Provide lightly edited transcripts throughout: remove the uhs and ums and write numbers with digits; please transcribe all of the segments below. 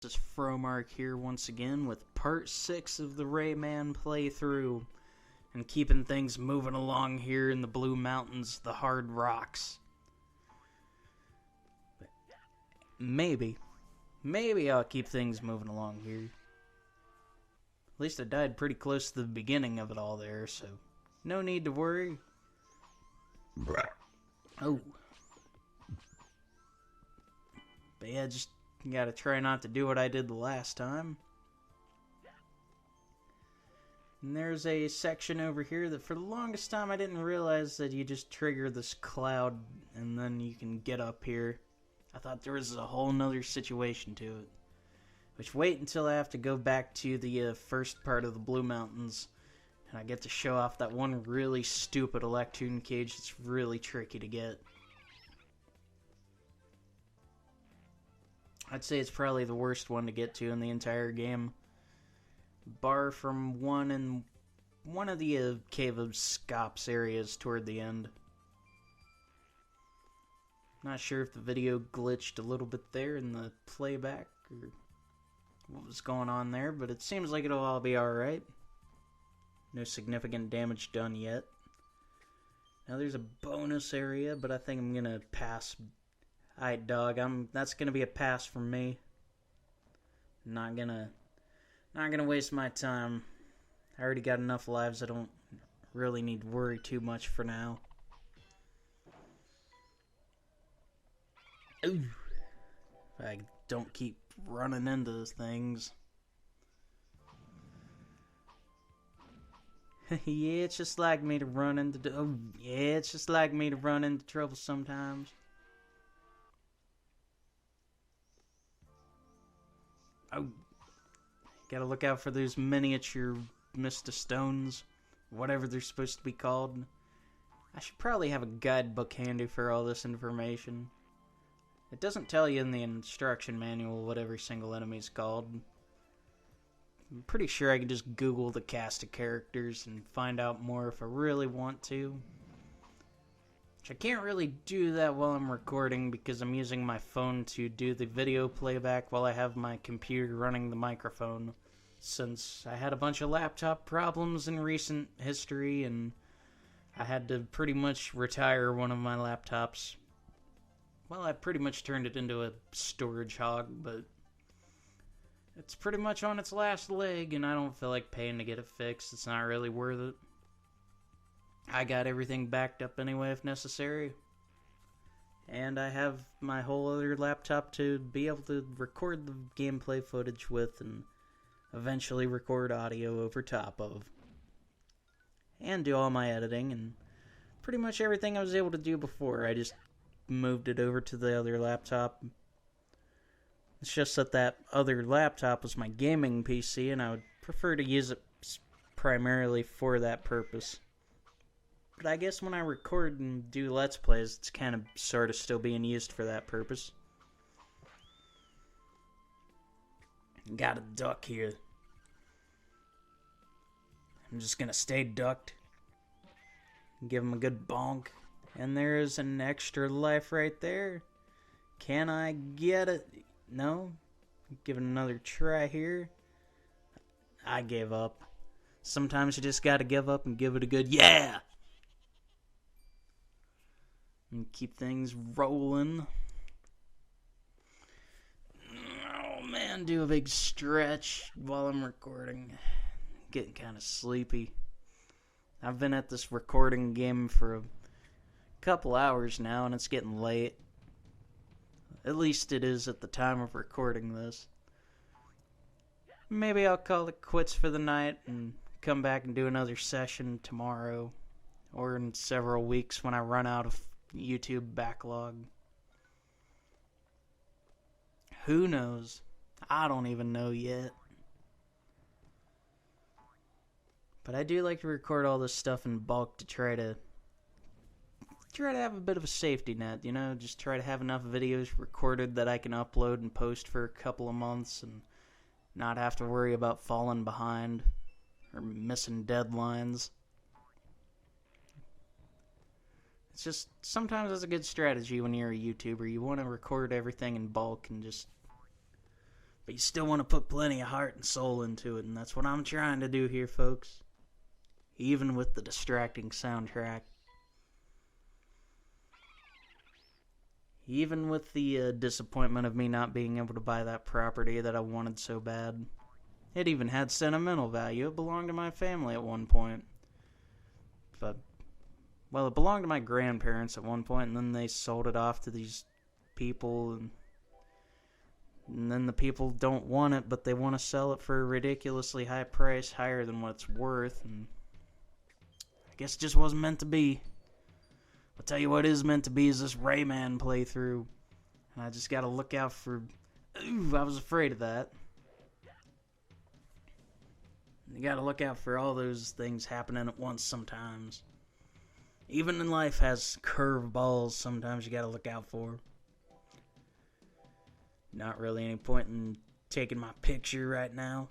This is Fromark here once again with part 6 of the Rayman playthrough and keeping things moving along here in the Blue Mountains, the hard rocks. Maybe I'll keep things moving along here. At least I died pretty close to the beginning of it all there, so no need to worry. Oh. But yeah, just gotta try not to do what I did the last time. And there's a section over here that for the longest time I didn't realize that you just trigger this cloud and then you can get up here. I thought there was a whole nother situation to it. Which, wait until I have to go back to the first part of the Blue Mountains and I get to show off that one really stupid Electoon cage that's really tricky to get. I'd say it's probably the worst one to get to in the entire game. Bar from one of the Cave of Scops areas toward the end. Not sure if the video glitched a little bit there in the playback or what was going on there, but it seems like it'll all be alright. No significant damage done yet. Now there's a bonus area, but I think I'm gonna pass. Alright, dog, that's gonna be a pass from me. Not gonna waste my time. I already got enough lives, I don't really need to worry too much for now. Ooh. If I don't keep running into things. Yeah, it's just like me to run into trouble sometimes. Oh, gotta look out for those miniature Mr. Stones, whatever they're supposed to be called. I should probably have a guidebook handy for all this information. It doesn't tell you in the instruction manual what every single enemy's called. I'm pretty sure I can just Google the cast of characters and find out more if I really want to. Which I can't really do that while I'm recording because I'm using my phone to do the video playback while I have my computer running the microphone. Since I had a bunch of laptop problems in recent history and I had to pretty much retire one of my laptops. Well, I pretty much turned it into a storage hog, but it's pretty much on its last leg and I don't feel like paying to get it fixed. It's not really worth it. I got everything backed up anyway if necessary. And I have my whole other laptop to be able to record the gameplay footage with and eventually record audio over top of. And do all my editing and pretty much everything I was able to do before. I just moved it over to the other laptop. It's just that other laptop was my gaming PC and I would prefer to use it primarily for that purpose. But I guess when I record and do Let's Plays, it's kind of sort of still being used for that purpose. Got a duck here. I'm just gonna stay ducked. Give him a good bonk. And there's an extra life right there. Can I get it? No? Give it another try here. I gave up. Sometimes you just gotta give up and give it a good yeah! And keep things rolling. Oh man, do a big stretch while I'm recording. Getting kind of sleepy. I've been at this recording game for a couple hours now and it's getting late. At least it is at the time of recording this. Maybe I'll call it quits for the night and come back and do another session tomorrow or in several weeks when I run out of YouTube backlog. Who knows? I don't even know yet. But I do like to record all this stuff in bulk to try to have a bit of a safety net, you know, just try to have enough videos recorded that I can upload and post for a couple of months and not have to worry about falling behind or missing deadlines. It's just, sometimes it's a good strategy when you're a YouTuber. You want to record everything in bulk and just But you still want to put plenty of heart and soul into it, and that's what I'm trying to do here, folks. Even with the distracting soundtrack. Even with the disappointment of me not being able to buy that property that I wanted so bad. It even had sentimental value. It belonged to my family at one point. But, well, it belonged to my grandparents at one point, and then they sold it off to these people, and then the people don't want it, but they want to sell it for a ridiculously high price, higher than what it's worth, and I guess it just wasn't meant to be. I'll tell you what is meant to be is this Rayman playthrough. And I just gotta look out for... Ooh, I was afraid of that. You gotta look out for all those things happening at once sometimes. Even in life has curveballs sometimes you gotta look out for. Not really any point in taking my picture right now.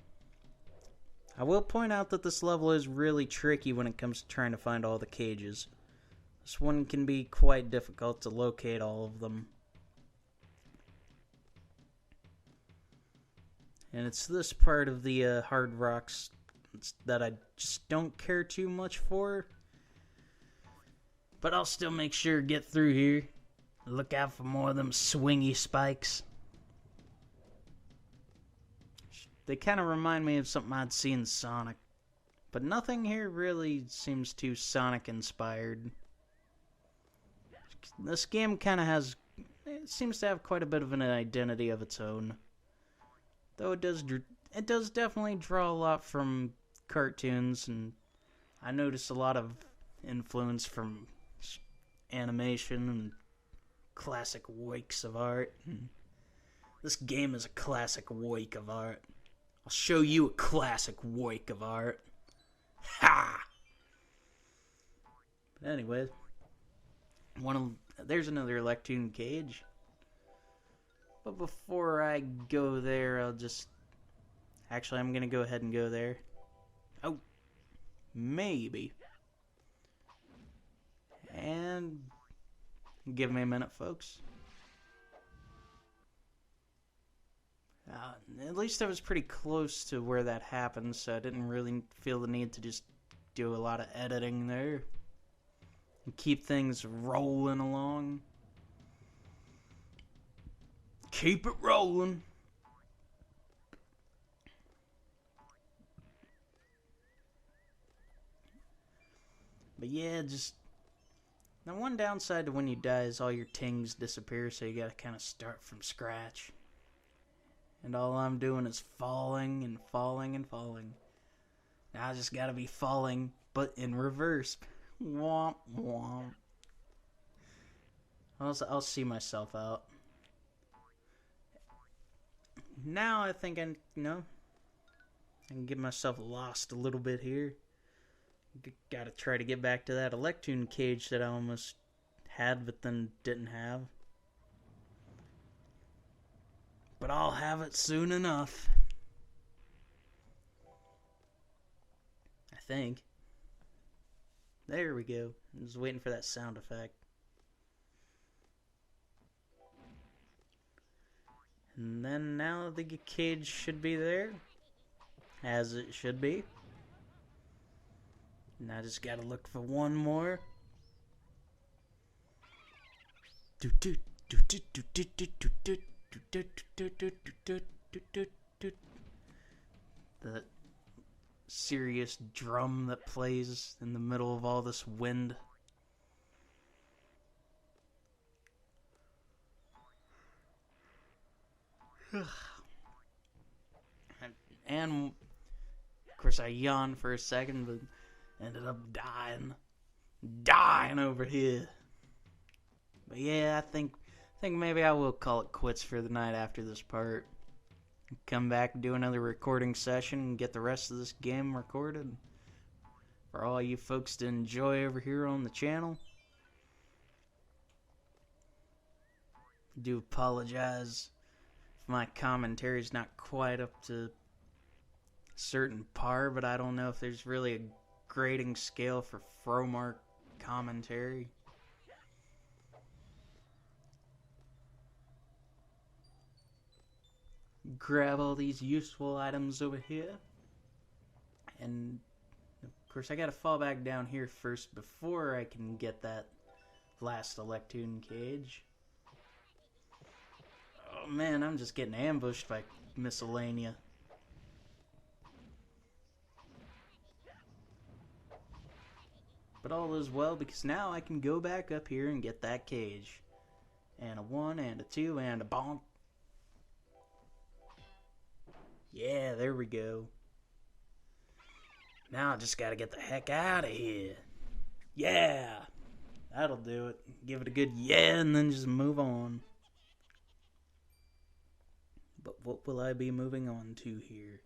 I will point out that this level is really tricky when it comes to trying to find all the cages. This one can be quite difficult to locate all of them. And it's this part of the Hard Rocks that I just don't care too much for. But I'll still make sure to get through here. Look out for more of them swingy spikes. They kind of remind me of something I'd see in Sonic. But nothing here really seems too Sonic inspired. This game kind of has... It seems to have quite a bit of an identity of its own. Though it does definitely draw a lot from cartoons, and I notice a lot of influence from animation and classic works of art. And this game is a classic work of art. I'll show you a classic work of art. Ha! But anyway, there's another Electoon cage. But before I go there, Actually, I'm gonna go ahead and go there. Oh, maybe. And give me a minute, folks. At least I was pretty close to where that happened, so I didn't really feel the need to just do a lot of editing there. And keep things rolling along. Keep it rolling. But yeah, just... Now, one downside to when you die is all your tings disappear, so you gotta kind of start from scratch. And all I'm doing is falling and falling and falling. Now I just gotta be falling, but in reverse. Womp womp. I'll see myself out. Now I think I can get myself lost a little bit here. Gotta try to get back to that Electoon cage that I almost had but then didn't have. But I'll have it soon enough. I think. There we go. I was waiting for that sound effect. And then now the cage should be there. As it should be. And I just gotta look for one more. The serious drum that plays in the middle of all this wind. And of course I yawned for a second, but ended up dying over here. But yeah, I think maybe I will call it quits for the night after this part. Come back and do another recording session and get the rest of this game recorded for all you folks to enjoy over here on the channel. I do apologize if my commentary is not quite up to a certain par, but I don't know if there's really a grading scale for Fromark commentary. grab all these useful items over here. And, of course, I gotta fall back down here first before I can get that last Electoon cage. Oh man, I'm just getting ambushed by miscellanea. But all is well because now I can go back up here and get that cage. And a 1, and a 2, and a bonk. Yeah, there we go. Now I just gotta get the heck out of here. Yeah! That'll do it. Give it a good yeah, and then just move on. But what will I be moving on to here?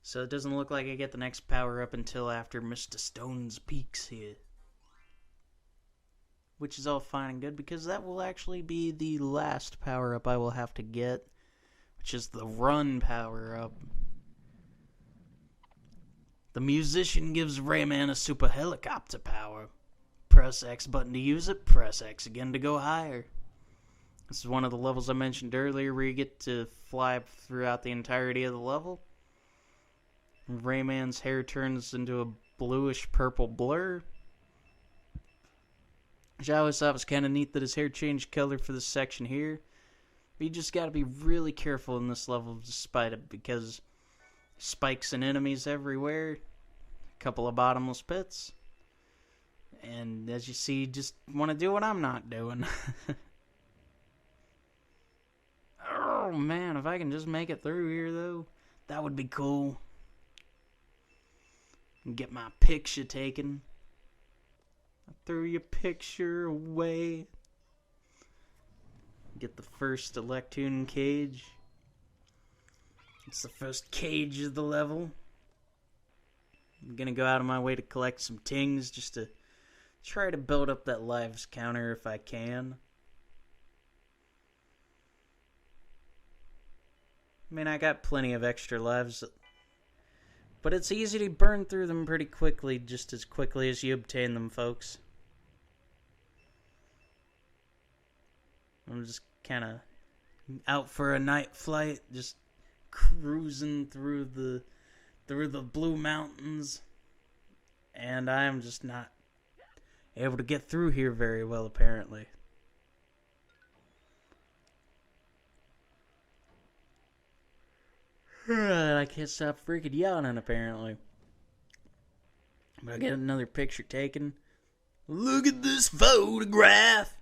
So it doesn't look like I get the next power-up until after Mr. Stone's Peaks here. Which is all fine and good, because that will actually be the last power-up I will have to get, which is the run power-up. The musician gives Rayman a super helicopter power. Press X button to use it, press X again to go higher. This is one of the levels I mentioned earlier where you get to fly throughout the entirety of the level. Rayman's hair turns into a bluish-purple blur. Which I always thought was kind of neat that his hair changed color for this section here. But you just gotta be really careful in this level despite it, because spikes and enemies everywhere. A couple of bottomless pits. And as you see, just want to do what I'm not doing. Oh man, if I can just make it through here though, that would be cool. And get my picture taken. I threw your picture away. Get the first Electoon cage. It's the first cage of the level. I'm gonna go out of my way to collect some tings just to try to build up that lives counter if I can. I mean, I got plenty of extra lives, but it's easy to burn through them pretty quickly, just as quickly as you obtain them, folks. I'm just kind of out for a night flight, just cruising through the Blue Mountains, and I'm just not able to get through here very well, apparently. I can't stop freaking yawning, apparently. But I get another picture taken. Look at this photograph!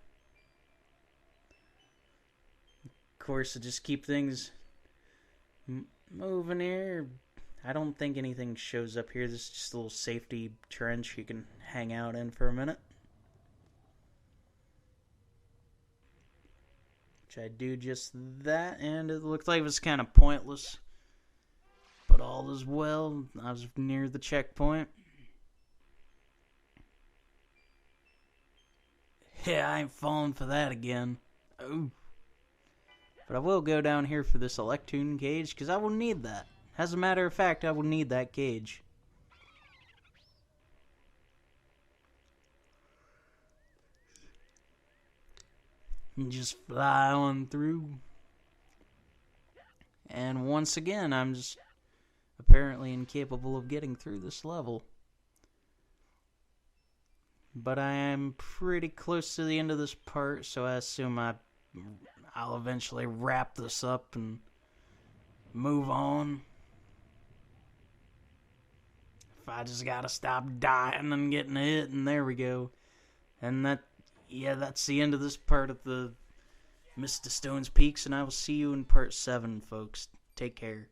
Of course, to just keep things moving here. I don't think anything shows up here. This is just a little safety trench you can hang out in for a minute. Which I do just that, and it looked like it was kind of pointless. But all is well. I was near the checkpoint. Yeah, I ain't falling for that again. Oh. But I will go down here for this Electoon cage, because I will need that. As a matter of fact, I will need that cage. And just fly on through. And once again, I'm just apparently incapable of getting through this level. But I am pretty close to the end of this part, so I assume I'll eventually wrap this up and move on. If I just gotta stop dying and getting hit, and there we go. And that's the end of this part of the Mr. Stone's Peaks, and I will see you in part 7, folks. Take care.